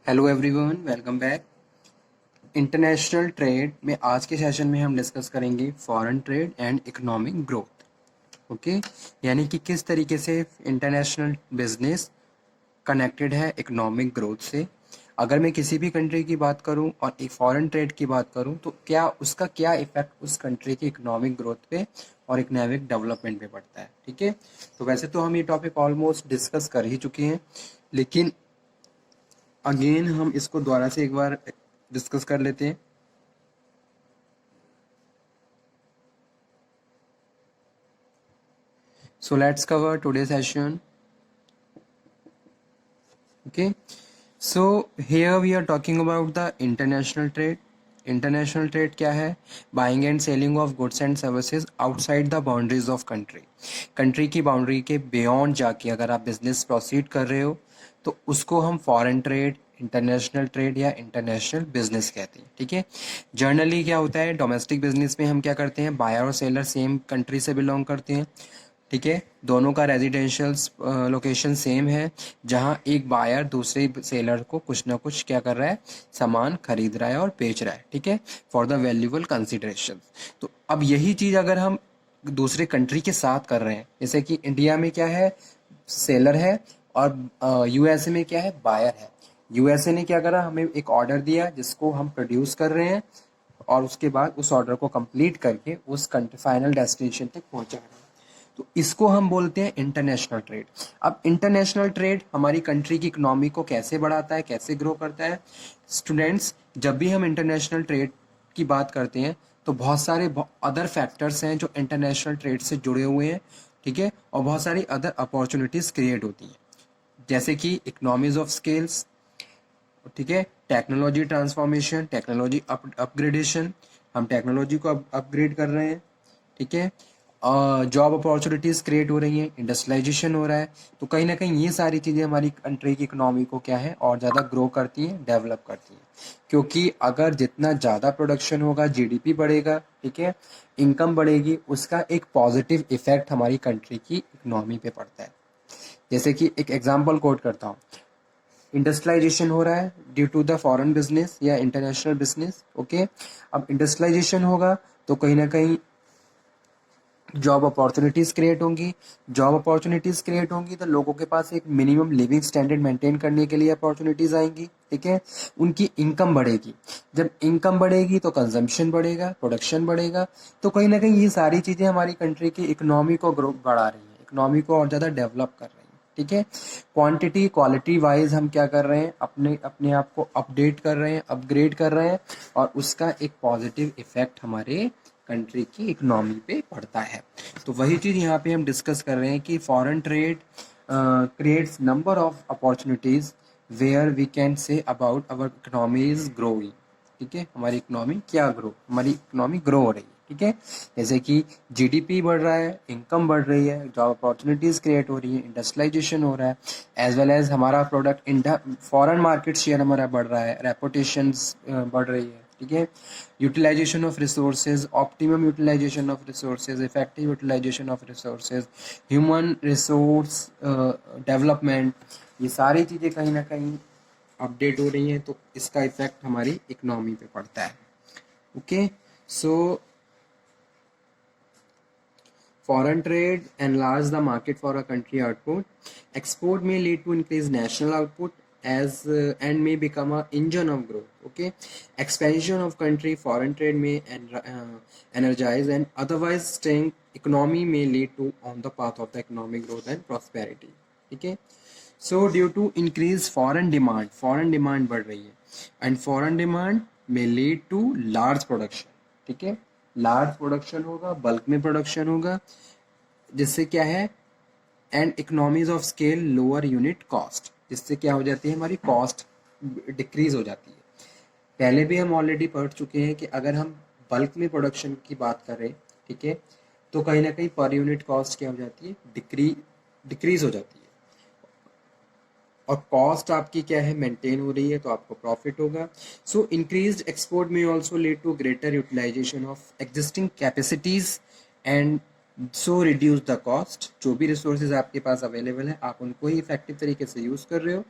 Hello everyone, welcome back. International trade में आज के सेशन में हम डिस्कस करेंगे foreign trade and economic growth. Okay, यानी कि किस तरीके से इंटरनेशनल बिजनेस कनेक्टेड है इकोनॉमिक ग्रोथ से। अगर मैं किसी भी कंट्री की बात करूं और एक फॉरेन ट्रेड की बात करूं तो क्या इफेक्ट उस कंट्री की इकोनॉमिक ग्रोथ पे और इकोनॉमिक डेवलपमेंट पे पड़ता है। ठीक है, तो वैसे तो हम ये टॉपिक ऑलमोस्ट डिस्कस कर ही चुके हैं, लेकिन अगेन हम इसको दोबारा से एक बार डिस्कस कर लेते हैं। So let's cover today's session. Okay, so here we are talking about the international trade. International trade क्या है? Buying and selling of goods and services outside the boundaries of country. Country की boundary के beyond जाके अगर आप business proceed कर रहे हो तो उसको हम फॉरेन ट्रेड, इंटरनेशनल ट्रेड या इंटरनेशनल बिजनेस कहते हैं। ठीक है, जनरली क्या होता है, डोमेस्टिक बिजनेस में हम क्या करते हैं, बायर और सेलर सेम कंट्री से बिलोंग करते हैं। ठीक है, दोनों का रेजिडेंशियल लोकेशन सेम है, जहां एक बायर दूसरे सेलर को कुछ ना कुछ क्या कर रहा है, सामान खरीद रहा है और बेच रहा है। ठीक है, फॉर द वैल्यूएबल कंसिडरेशन। तो अब यही चीज अगर हम दूसरे कंट्री के साथ कर रहे हैं, जैसे कि इंडिया में क्या है, सेलर है और यूएसए में क्या है, बायर है। यूएसए ने क्या करा, हमें एक ऑर्डर दिया जिसको हम प्रोड्यूस कर रहे हैं और उसके बाद उस ऑर्डर को कंप्लीट करके उस कंट्री फाइनल डेस्टिनेशन तक पहुंचा रहे हैं। तो इसको हम बोलते हैं इंटरनेशनल ट्रेड। अब इंटरनेशनल ट्रेड हमारी कंट्री की इकोनॉमी को कैसे बढ़ाता है, कैसे ग्रो करता है? स्टूडेंट्स, जब भी हम इंटरनेशनल ट्रेड की बात करते हैं तो बहुत सारे अदर फैक्टर्स हैं जो इंटरनेशनल ट्रेड से जुड़े हुए हैं। ठीक है, और बहुत सारी अदर अपॉर्चुनिटीज क्रिएट होती हैं, जैसे कि इकोनॉमीज ऑफ स्केल्स। ठीक है, टेक्नोलॉजी ट्रांसफॉर्मेशन, टेक्नोलॉजी अपग्रेडेशन, हम टेक्नोलॉजी को अपग्रेड कर रहे हैं। ठीक है, जॉब अपॉर्चुनिटीज क्रिएट हो रही हैं, इंडस्ट्रियलाइजेशन हो रहा है। तो कहीं ना कहीं ये सारी चीज़ें हमारी कंट्री की इकोनॉमी को क्या है, और ज़्यादा ग्रो करती हैं, डेवलप करती हैं। क्योंकि अगर जितना ज़्यादा प्रोडक्शन होगा, जीडीपी बढ़ेगा, ठीक है, इनकम बढ़ेगी, उसका एक पॉजिटिव इफेक्ट हमारी कंट्री की इकोनॉमी पे पड़ता है। जैसे कि एक एग्जाम्पल कोट करता हूँ, इंडस्ट्रियलाइजेशन हो रहा है due to the foreign business या इंटरनेशनल बिजनेस। ओके, अब इंडस्ट्रियलाइजेशन होगा तो कहीं ना कहीं जॉब अपॉर्चुनिटीज क्रिएट होंगी। जॉब अपॉर्चुनिटीज क्रिएट होंगी तो लोगों के पास एक मिनिमम लिविंग स्टैंडर्ड मेंटेन करने के लिए अपॉर्चुनिटीज आएंगी। ठीक है, उनकी इनकम बढ़ेगी। जब इनकम बढ़ेगी तो कंजम्पशन बढ़ेगा, प्रोडक्शन बढ़ेगा। तो कहीं ना कहीं ये सारी चीजें हमारी कंट्री की इकोनॉमी को ग्रो बढ़ा रही है, इकोनॉमी को और ज्यादा डेवलप कर रही है। ठीक है, क्वांटिटी क्वालिटी वाइज हम क्या कर रहे हैं, अपने अपने आप को अपडेट कर रहे हैं, अपग्रेड कर रहे हैं, और उसका एक पॉजिटिव इफेक्ट हमारे कंट्री की इकोनॉमी पे पड़ता है। तो वही चीज़ यहाँ पे हम डिस्कस कर रहे हैं कि foreign trade creates number of opportunities where we can say about our economy is growing. ठीक है, हमारी इकोनॉमी क्या ग्रो, हमारी इकोनॉमी ग्रो हो रही है। ठीक है, जैसे कि जीडीपी बढ़ रहा है, इनकम बढ़ रही है, जॉब अपॉर्चुनिटीज क्रिएट हो रही है, इंडस्ट्रियलाइजेशन हो रहा है, एज वेल एज हमारा प्रोडक्ट फॉरेन मार्केट शेयर हमारा बढ़ रहा है, रेपुटेशन बढ़ रही है। ठीक है, utilisation of resources, optimum utilisation of resources, effective utilisation of resources, human resource development, ये सारी चीज़ें कहीं ना कहीं अपडेट हो रही हैं, तो इसका इफेक्ट हमारी इकोनॉमी पे पड़ता है। Okay, so foreign trade enlarge the market for a country output. Export may lead to increased national output as and may become a engine of growth. Okay, expansion of country foreign trade may energize and otherwise staying economy may lead to on the path of the economic growth and prosperity. Okay, so due to increased foreign demand बढ़ रही है, and foreign demand may lead to large production. ठीक है, large production होगा, bulk में production होगा, जिससे क्या है, and economies of scale, lower unit cost, जिससे क्या हो जाती है, हमारी कॉस्ट डिक्रीज हो जाती है। पहले भी हम ऑलरेडी पढ़ चुके हैं कि अगर हम बल्क में प्रोडक्शन की बात करें, ठीक है, तो कहीं ना कहीं पर यूनिट कॉस्ट क्या हो जाती है, डिक्रीज हो जाती है, और कॉस्ट आपकी क्या है, मेंटेन हो रही है, तो आपको प्रॉफिट होगा। So increased export may also lead to greater utilisation of existing capacities and so reduce the cost, जो भी रिसोर्सेज आपके पास अवेलेबल है आप उनको ही इफेक्टिव तरीके से यूज़ कर रहे हो,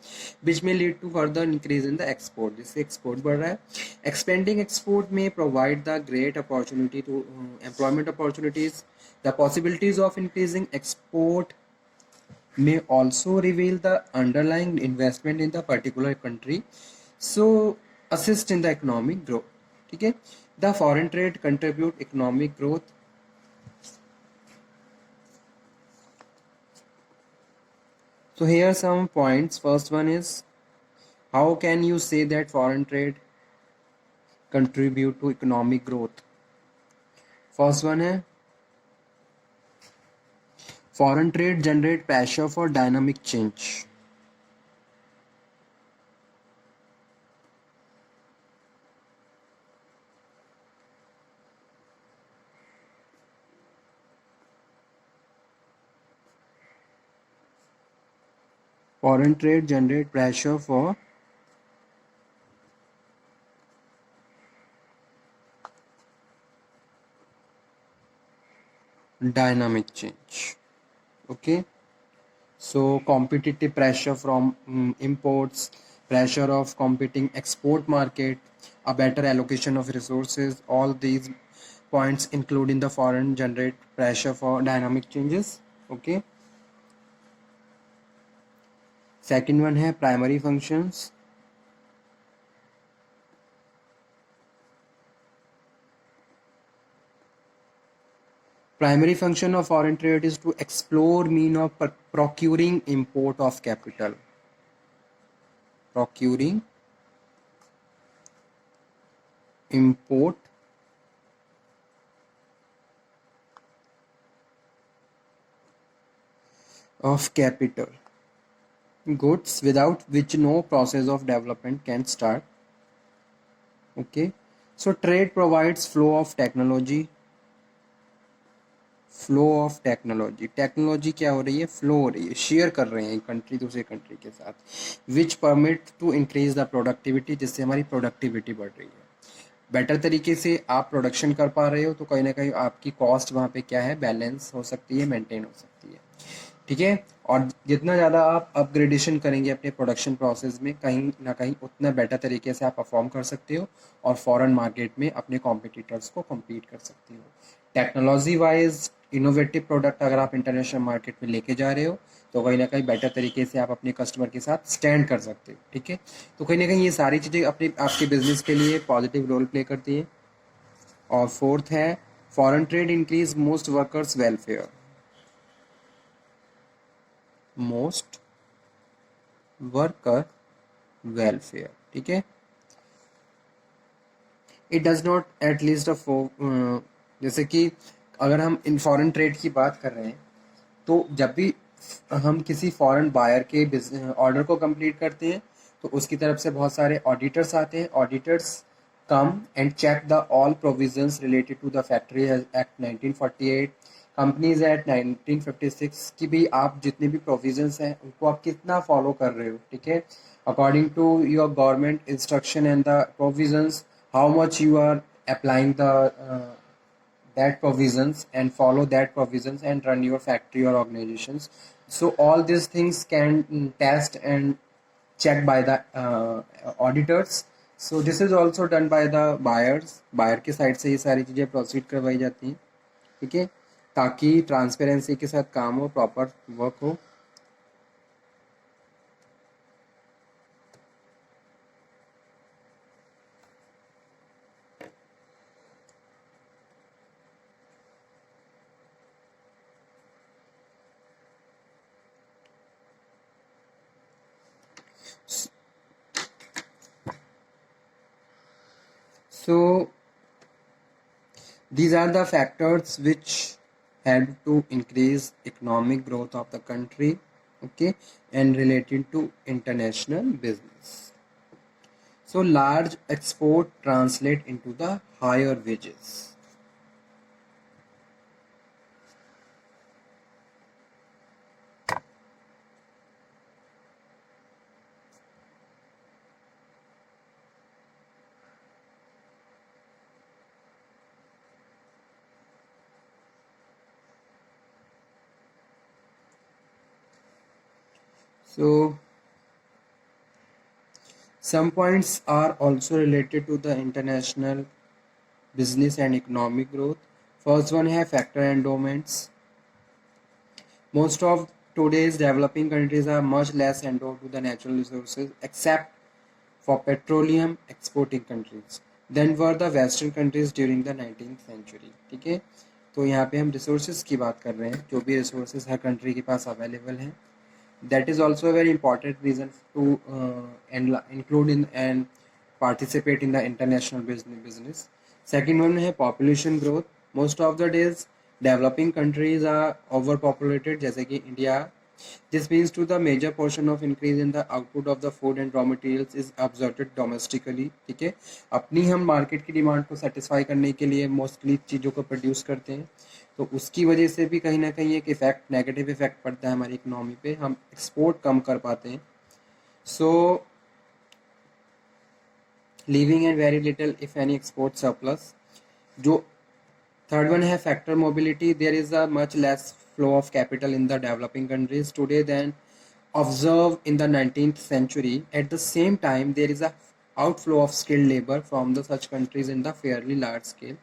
which may lead to further increase in the export, जिससे एक्सपोर्ट बढ़ रहा है। Expanding export may provide the great opportunity to employment opportunities, the possibilities of increasing export may also reveal the underlying investment in the particular country, so assist in the economic growth. ठीक है, the foreign trade contribute economic growth. So here are some points. First one is, how can you say that foreign trade contribute to economic growth? First one है, foreign trade generate pressure for dynamic change. Foreign trade generate pressure for dynamic change. Okay, so competitive pressure from imports, pressure of competing export market, a better allocation of resources, all these points including the foreign generate pressure for dynamic changes. Okay, second one है primary functions. Primary function of foreign trade is to explore mean of procuring import of capital, procuring import of capital goods, without which no process of development can start. Okay, so trade provides flow of technology, flow of technology, technology क्या हो रही है, flow हो रही है, share कर रहे हैं कंट्री दूसरे कंट्री के साथ, which permit to increase the productivity, जिससे हमारी प्रोडक्टिविटी बढ़ रही है, बेटर तरीके से आप प्रोडक्शन कर पा रहे हो, तो कहीं ना कहीं आपकी कॉस्ट वहाँ पे क्या है, बैलेंस हो सकती है, मेंटेन हो सकती है। ठीक है, और जितना ज़्यादा आप अपग्रेडेशन करेंगे अपने प्रोडक्शन प्रोसेस में, कहीं ना कहीं उतना बेटर तरीके से आप परफॉर्म कर सकते हो और फॉरेन मार्केट में अपने कॉम्पिटिटर्स को कम्पीट कर सकते हो। टेक्नोलॉजी वाइज इनोवेटिव प्रोडक्ट अगर आप इंटरनेशनल मार्केट में लेके जा रहे हो, तो कहीं ना कहीं बेटर तरीके से आप अपने कस्टमर के साथ स्टैंड कर सकते हो। ठीक है, तो कहीं ना कहीं ये सारी चीज़ें अपने आपके बिजनेस के लिए पॉजिटिव रोल प्ले करती है। और फोर्थ है, foreign trade increase most workers welfare, most worker welfare. ठीक है, इट डज नॉट एटलीस्ट जैसे कि अगर हम इन फॉरेन ट्रेड की बात कर रहे हैं, तो जब भी हम किसी फॉरेन बायर के ऑर्डर को कंप्लीट करते हैं, तो उसकी तरफ से बहुत सारे ऑडिटर्स आते हैं, auditors come and check the all provisions related to the factory act 1948, companies act 1956 की भी आप जितने भी प्रोविजंस हैं उनको आप कितना फॉलो कर रहे हो। ठीक है, according to your government instruction and the provisions, how much you are applying the that provisions and follow that provisions and run your factory or organizations. So all these things can test and checked by the auditors. So this is also done by the buyers, buyer की side से ये सारी चीज़ें proceed करवाई जाती हैं। ठीक है, ताकि ट्रांसपेरेंसी के साथ काम हो, प्रॉपर वर्क हो। So these are the factors which help to increase economic growth of the country, okay, and related to international business. So large export translate into the higher wages. So some points are also related to the international business and economic growth. First one है factor endowments. Most of today's developing countries are much less endowed to the natural resources except for petroleum exporting countries than were the western countries during the 19th century. ठीक है, तो यहाँ पे हम resources की बात कर रहे हैं, जो भी रिसोर्सेज हर कंट्री के पास अवेलेबल हैं. That is also a very important reason to include in and participate in the international business. Second one है population growth. Most of the days developing countries are overpopulated जैसे कि India. This means to the major portion of increase in the output of the food and raw materials is absorbed domestically. ठीक है, अपनी हम market की demand को satisfy करने के लिए मोस्टली चीज़ों को प्रोड्यूस करते हैं, तो उसकी वजह से भी कहीं ना कहीं एक इफेक्ट, नेगेटिव इफेक्ट पड़ता है हमारी इकोनॉमी पे, हम एक्सपोर्ट कम कर पाते हैं. So leaving and very little if any export surplus. जो थर्ड वन है factor mobility. There is a much less flow of capital in the developing countries today than observed in the 19th century. At the same time, there is a outflow of skilled labor from the such countries in the fairly large scale.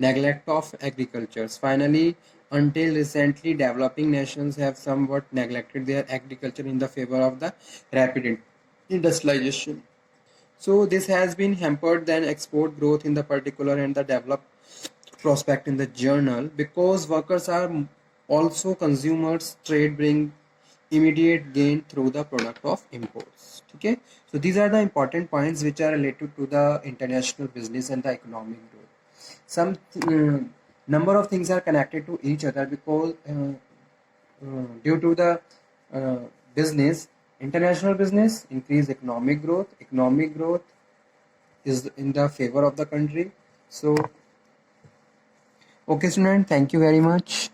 Neglect of agriculture. Finally, until recently, developing nations have somewhat neglected their agriculture in the favor of the rapid industrialization. So this has been hampered then export growth in the particular and the developed prospect in the journal, because workers are also consumers. Trade bring immediate gain through the product of imports. Okay, so these are the important points which are related to the international business and the economic growth. Some number of things are connected to each other because due to the business, international business increase economic growth is in the favor of the country. So okay student, thank you very much.